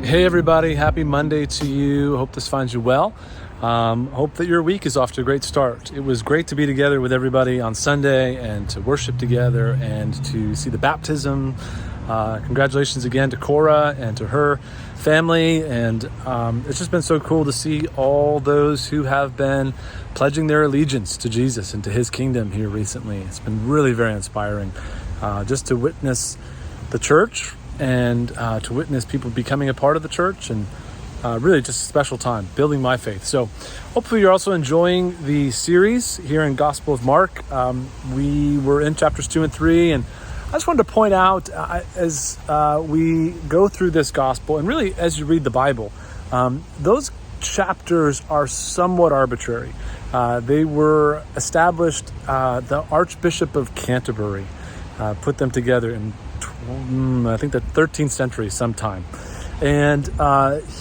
Hey everybody, happy Monday to you. Hope this finds you well. Hope that your week is off to a great start. It was great to be together with everybody on Sunday and to worship together and to see the baptism. Congratulations again to Cora and to her family. And it's just been so cool to see all those who have been pledging their allegiance to Jesus and to his kingdom here recently. It's been really very inspiring just to witness the church and to witness people becoming a part of the church, and really just a special time building my faith. So hopefully you're also enjoying the series here in Gospel of Mark. We were in chapters 2 and 3, and I just wanted to point out as we go through this gospel, and really as you read the Bible, those chapters are somewhat arbitrary. They were established, the Archbishop of Canterbury put them together in I think the 13th century sometime. And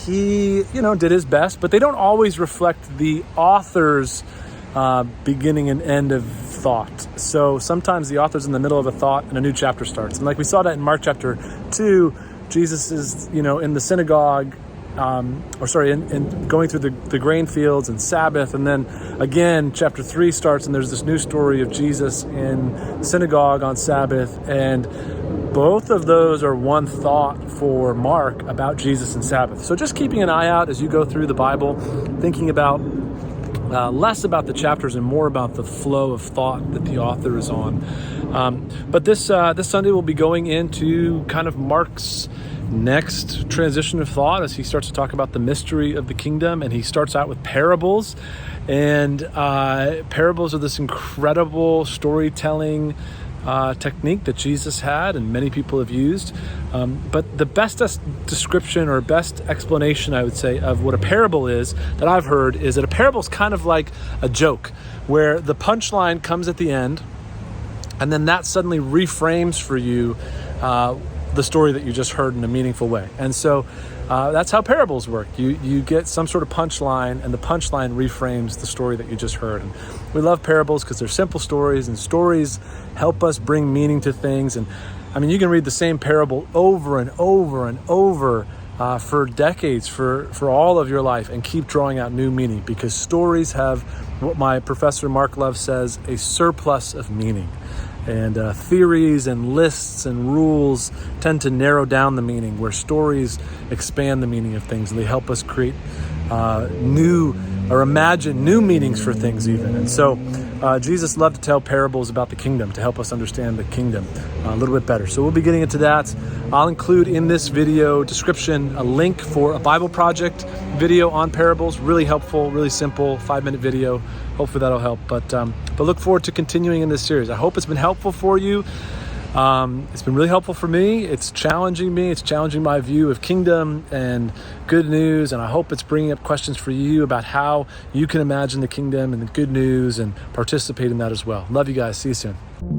he, did his best, but they don't always reflect the author's beginning and end of thought. So sometimes the author's in the middle of a thought and a new chapter starts. And like we saw that in Mark chapter 2, Jesus is, in the synagogue, in going through the grain fields and Sabbath. And then again, chapter 3 starts and there's this new story of Jesus in synagogue on Sabbath. And both of those are one thought for Mark about Jesus and Sabbath. So just keeping an eye out as you go through the Bible, thinking about less about the chapters and more about the flow of thought that the author is on. But this Sunday we'll be going into kind of Mark's next transition of thought as he starts to talk about the mystery of the kingdom. And he starts out with parables. And parables are this incredible storytelling technique that Jesus had and many people have used. But the best description or best explanation, I would say, of what a parable is that I've heard is that a parable is kind of like a joke where the punchline comes at the end and then that suddenly reframes for you the story that you just heard in a meaningful way. And so that's how parables work. You get some sort of punchline, and the punchline reframes the story that you just heard. And we love parables because they're simple stories, and stories help us bring meaning to things. And I mean, you can read the same parable over and over and over for decades, for all of your life, and keep drawing out new meaning, because stories have what my professor Mark Love says, a surplus of meaning. And theories and lists and rules tend to narrow down the meaning, where stories expand the meaning of things, and they help us create new or imagine new meanings for things even. And so Jesus loved to tell parables about the kingdom to help us understand the kingdom a little bit better. So we'll be getting into that. I'll include in this video description a link for a Bible Project video on parables. Really helpful, really simple, 5-minute video. Hopefully that'll help. But look forward to continuing in this series. I hope it's been helpful for you. It's been really helpful for me. It's challenging me. It's challenging my view of kingdom and good news. And I hope it's bringing up questions for you about how you can imagine the kingdom and the good news and participate in that as well. Love you guys. See you soon.